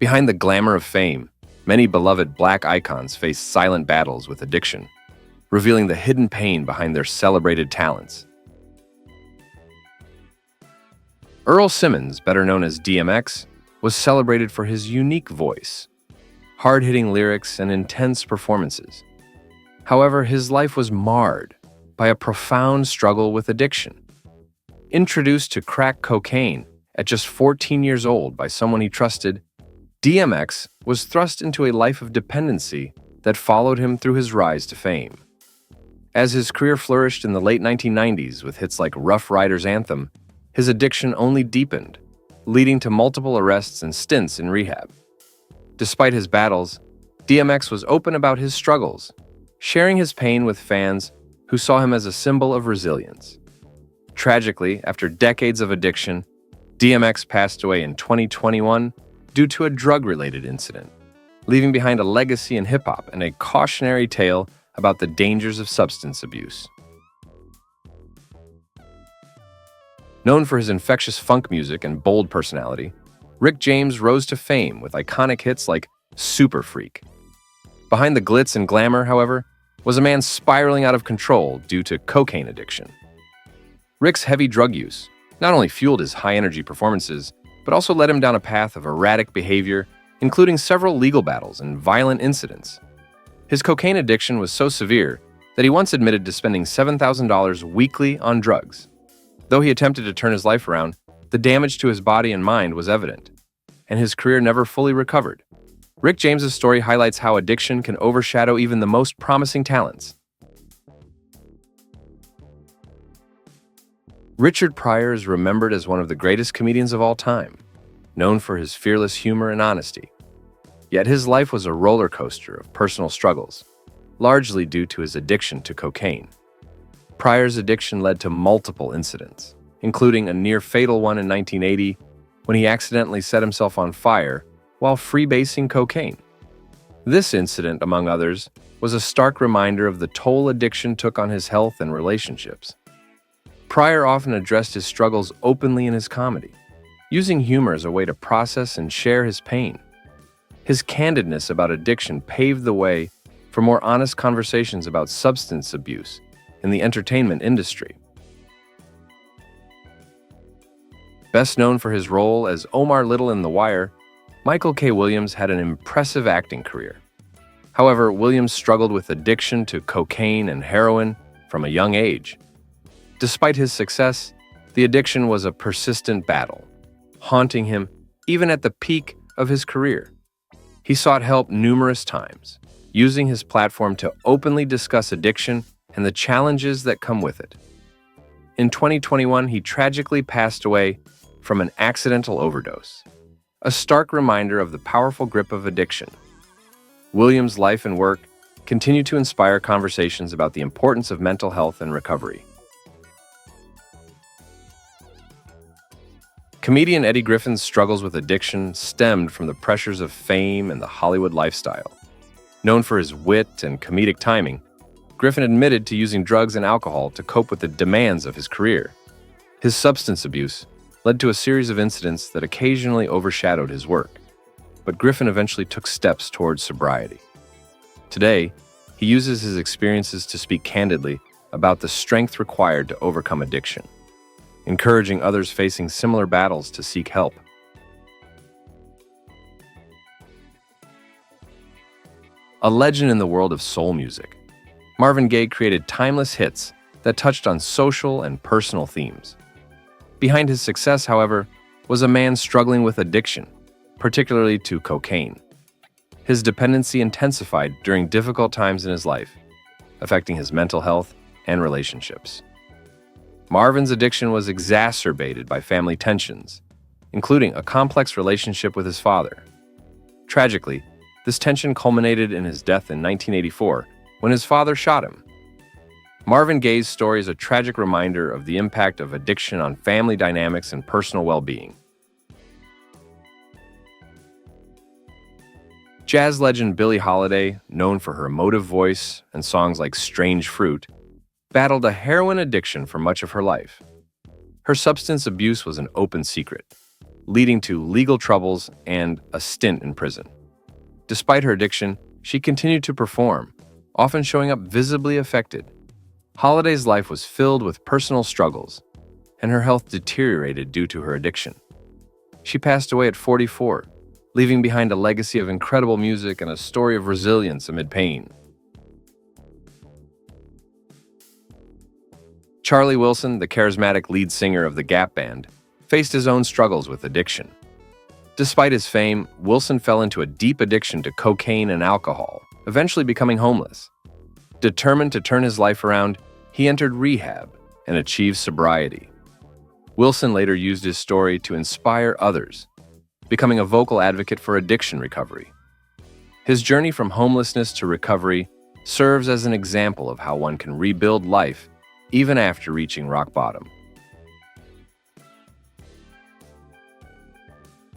Behind the glamour of fame, many beloved Black icons face silent battles with addiction, revealing the hidden pain behind their celebrated talents. Earl Simmons, better known as DMX, was celebrated for his unique voice, hard-hitting lyrics, and intense performances. However, his life was marred by a profound struggle with addiction. Introduced to crack cocaine at just 14 years old by someone he trusted, DMX was thrust into a life of dependency that followed him through his rise to fame. As his career flourished in the late 1990s with hits like Rough Riders Anthem, his addiction only deepened, leading to multiple arrests and stints in rehab. Despite his battles, DMX was open about his struggles, sharing his pain with fans who saw him as a symbol of resilience. Tragically, after decades of addiction, DMX passed away in 2021 due to a drug-related incident, leaving behind a legacy in hip-hop and a cautionary tale about the dangers of substance abuse. Known for his infectious funk music and bold personality, Rick James rose to fame with iconic hits like Super Freak. Behind the glitz and glamour, however, was a man spiraling out of control due to cocaine addiction. Rick's heavy drug use not only fueled his high-energy performances, but also led him down a path of erratic behavior, including several legal battles and violent incidents. His cocaine addiction was so severe that he once admitted to spending $7,000 weekly on drugs. Though he attempted to turn his life around, the damage to his body and mind was evident, and his career never fully recovered. Rick James's story highlights how addiction can overshadow even the most promising talents. Richard Pryor is remembered as one of the greatest comedians of all time, known for his fearless humor and honesty. Yet his life was a roller coaster of personal struggles, largely due to his addiction to cocaine. Pryor's addiction led to multiple incidents, including a near-fatal one in 1980 when he accidentally set himself on fire while freebasing cocaine. This incident, among others, was a stark reminder of the toll addiction took on his health and relationships. Pryor often addressed his struggles openly in his comedy, using humor as a way to process and share his pain. His candidness about addiction paved the way for more honest conversations about substance abuse in the entertainment industry. Best known for his role as Omar Little in The Wire, Michael K. Williams had an impressive acting career. However, Williams struggled with addiction to cocaine and heroin from a young age. Despite his success, the addiction was a persistent battle, haunting him even at the peak of his career. He sought help numerous times, using his platform to openly discuss addiction and the challenges that come with it. In 2021, he tragically passed away from an accidental overdose, a stark reminder of the powerful grip of addiction. Williams' life and work continue to inspire conversations about the importance of mental health and recovery. Comedian Eddie Griffin's struggles with addiction stemmed from the pressures of fame and the Hollywood lifestyle. Known for his wit and comedic timing, Griffin admitted to using drugs and alcohol to cope with the demands of his career. His substance abuse led to a series of incidents that occasionally overshadowed his work, but Griffin eventually took steps towards sobriety. Today, he uses his experiences to speak candidly about the strength required to overcome addiction, encouraging others facing similar battles to seek help. A legend in the world of soul music, Marvin Gaye created timeless hits that touched on social and personal themes. Behind his success, however, was a man struggling with addiction, particularly to cocaine. His dependency intensified during difficult times in his life, affecting his mental health and relationships. Marvin's addiction was exacerbated by family tensions, including a complex relationship with his father. Tragically, this tension culminated in his death in 1984 when his father shot him. Marvin Gaye's story is a tragic reminder of the impact of addiction on family dynamics and personal well-being. Jazz legend Billie Holiday, known for her emotive voice and songs like Strange Fruit, battled a heroin addiction for much of her life. Her substance abuse was an open secret, leading to legal troubles and a stint in prison. Despite her addiction, she continued to perform, often showing up visibly affected. Holiday's life was filled with personal struggles, and her health deteriorated due to her addiction. She passed away at 44, leaving behind a legacy of incredible music and a story of resilience amid pain. Charlie Wilson, the charismatic lead singer of the Gap Band, faced his own struggles with addiction. Despite his fame, Wilson fell into a deep addiction to cocaine and alcohol, eventually becoming homeless. Determined to turn his life around, he entered rehab and achieved sobriety. Wilson later used his story to inspire others, becoming a vocal advocate for addiction recovery. His journey from homelessness to recovery serves as an example of how one can rebuild life even after reaching rock bottom.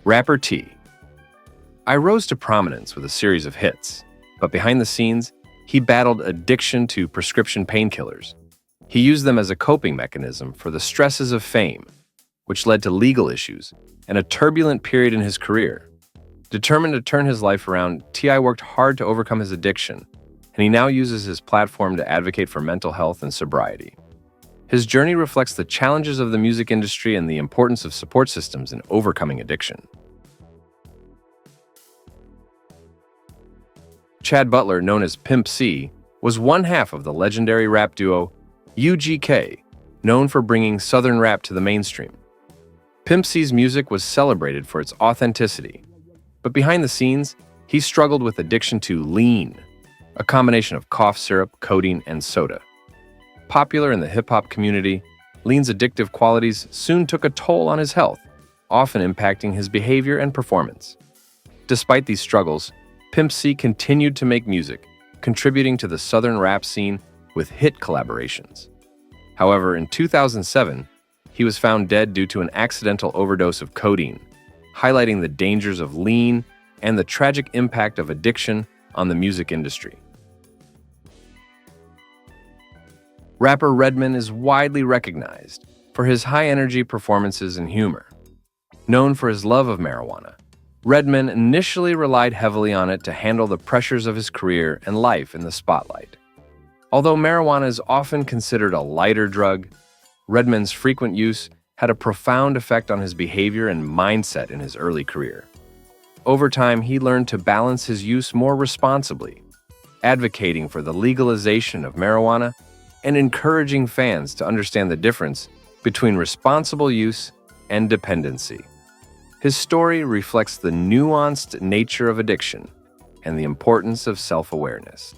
Rapper T. I rose to prominence with a series of hits, but behind the scenes, he battled addiction to prescription painkillers. He used them as a coping mechanism for the stresses of fame, which led to legal issues and a turbulent period in his career. Determined to turn his life around, T.I. worked hard to overcome his addiction, and he now uses his platform to advocate for mental health and sobriety. His journey reflects the challenges of the music industry and the importance of support systems in overcoming addiction. Chad Butler, known as Pimp C, was one half of the legendary rap duo UGK, known for bringing Southern rap to the mainstream. Pimp C's music was celebrated for its authenticity, but behind the scenes, he struggled with addiction to lean, a combination of cough syrup, codeine, and soda. Popular in the hip-hop community, lean's addictive qualities soon took a toll on his health, often impacting his behavior and performance. Despite these struggles, Pimp C continued to make music, contributing to the Southern rap scene with hit collaborations. However, in 2007, he was found dead due to an accidental overdose of codeine, highlighting the dangers of lean and the tragic impact of addiction on the music industry. Rapper Redman is widely recognized for his high-energy performances and humor. Known for his love of marijuana, Redman initially relied heavily on it to handle the pressures of his career and life in the spotlight. Although marijuana is often considered a lighter drug, Redman's frequent use had a profound effect on his behavior and mindset in his early career. Over time, he learned to balance his use more responsibly, advocating for the legalization of marijuana and encouraging fans to understand the difference between responsible use and dependency. His story reflects the nuanced nature of addiction and the importance of self-awareness.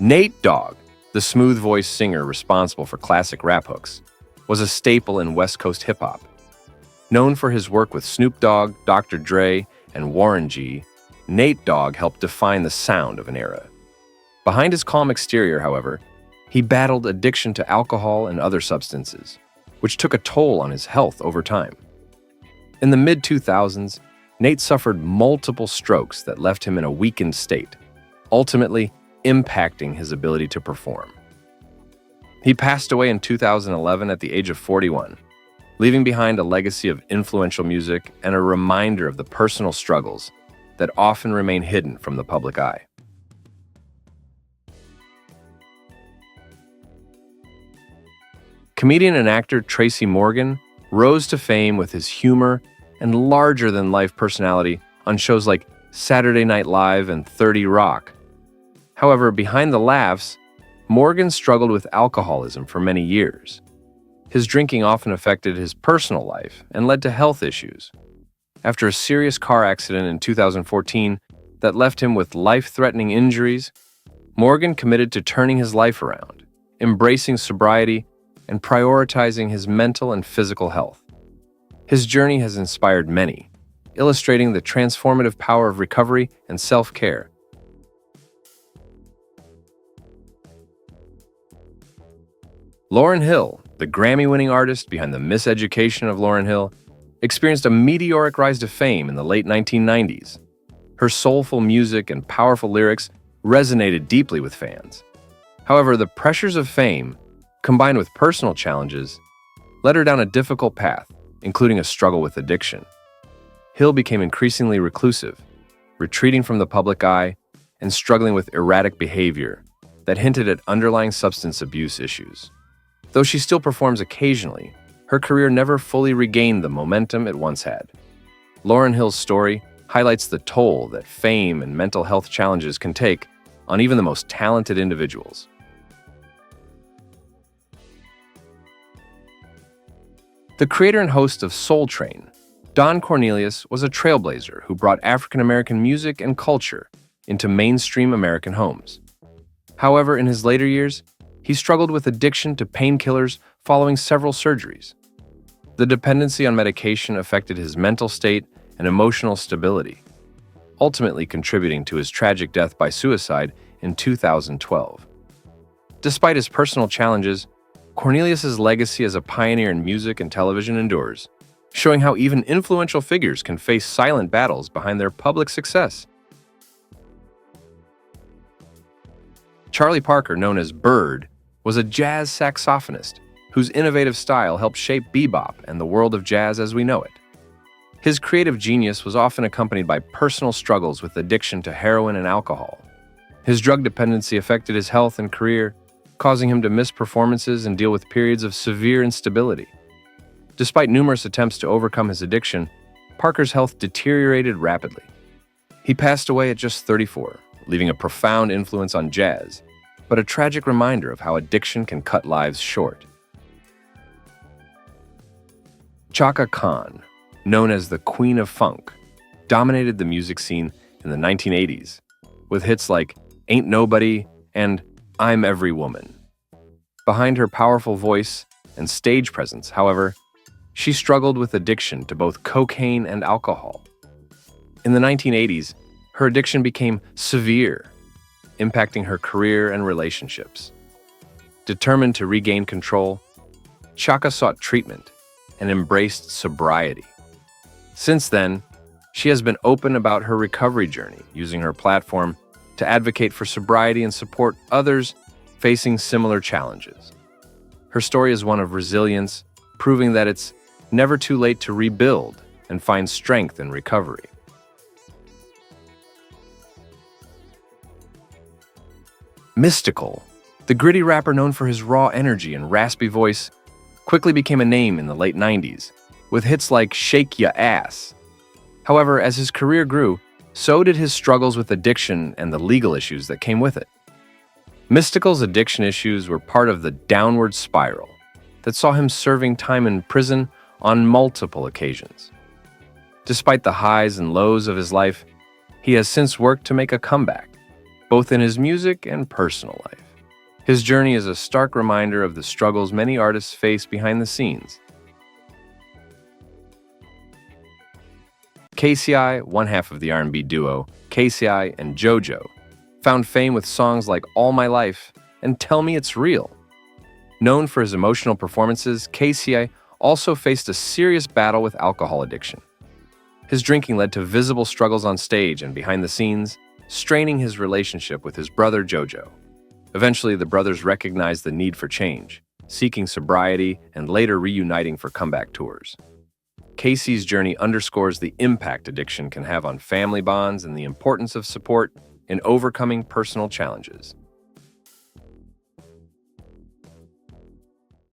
Nate Dogg, the smooth-voiced singer responsible for classic rap hooks, was a staple in West Coast hip-hop. Known for his work with Snoop Dogg, Dr. Dre, and Warren G., Nate Dogg helped define the sound of an era. Behind his calm exterior, however, he battled addiction to alcohol and other substances, which took a toll on his health over time. In the mid-2000s, Nate suffered multiple strokes that left him in a weakened state, ultimately impacting his ability to perform. He passed away in 2011 at the age of 41, leaving behind a legacy of influential music and a reminder of the personal struggles that often remain hidden from the public eye. Comedian and actor Tracy Morgan rose to fame with his humor and larger-than-life personality on shows like Saturday Night Live and 30 Rock. However, behind the laughs, Morgan struggled with alcoholism for many years. His drinking often affected his personal life and led to health issues. After a serious car accident in 2014 that left him with life-threatening injuries, Morgan committed to turning his life around, embracing sobriety, and prioritizing his mental and physical health. His journey has inspired many, illustrating the transformative power of recovery and self-care. Lauryn Hill, the Grammy-winning artist behind the Miseducation of Lauryn Hill, experienced a meteoric rise to fame in the late 1990s. Her soulful music and powerful lyrics resonated deeply with fans. However, the pressures of fame, combined with personal challenges, led her down a difficult path, including a struggle with addiction. Hill became increasingly reclusive, retreating from the public eye and struggling with erratic behavior that hinted at underlying substance abuse issues. Though she still performs occasionally, her career never fully regained the momentum it once had. Lauryn Hill's story highlights the toll that fame and mental health challenges can take on even the most talented individuals. The creator and host of Soul Train, Don Cornelius was a trailblazer who brought African-American music and culture into mainstream American homes. However, in his later years, he struggled with addiction to painkillers following several surgeries. The dependency on medication affected his mental state and emotional stability, ultimately contributing to his tragic death by suicide in 2012. Despite his personal challenges, Cornelius's legacy as a pioneer in music and television endures, showing how even influential figures can face silent battles behind their public success. Charlie Parker, known as Bird, was a jazz saxophonist whose innovative style helped shape bebop and the world of jazz as we know it. His creative genius was often accompanied by personal struggles with addiction to heroin and alcohol. His drug dependency affected his health and career, causing him to miss performances and deal with periods of severe instability. Despite numerous attempts to overcome his addiction, Parker's health deteriorated rapidly. He passed away at just 34, leaving a profound influence on jazz, but a tragic reminder of how addiction can cut lives short. Chaka Khan, known as the Queen of Funk, dominated the music scene in the 1980s, with hits like Ain't Nobody and I'm Every Woman. Behind her powerful voice and stage presence, however, she struggled with addiction to both cocaine and alcohol. In the 1980s, her addiction became severe, impacting her career and relationships. Determined to regain control, Chaka sought treatment and embraced sobriety. Since then, she has been open about her recovery journey, using her platform to advocate for sobriety and support others facing similar challenges. Her story is one of resilience, proving that it's never too late to rebuild and find strength in recovery. Mystical, the gritty rapper known for his raw energy and raspy voice, quickly became a name in the late 90s, with hits like Shake Ya Ass. However, as his career grew, so did his struggles with addiction and the legal issues that came with it. Mystical's addiction issues were part of the downward spiral that saw him serving time in prison on multiple occasions. Despite the highs and lows of his life, he has since worked to make a comeback, both in his music and personal life. His journey is a stark reminder of the struggles many artists face behind the scenes. KCI, one half of the R&B duo KCI and JoJo, found fame with songs like All My Life and Tell Me It's Real. Known for his emotional performances, KCI also faced a serious battle with alcohol addiction. His drinking led to visible struggles on stage and behind the scenes, straining his relationship with his brother JoJo. Eventually, the brothers recognized the need for change, seeking sobriety and later reuniting for comeback tours. Casey's journey underscores the impact addiction can have on family bonds and the importance of support in overcoming personal challenges.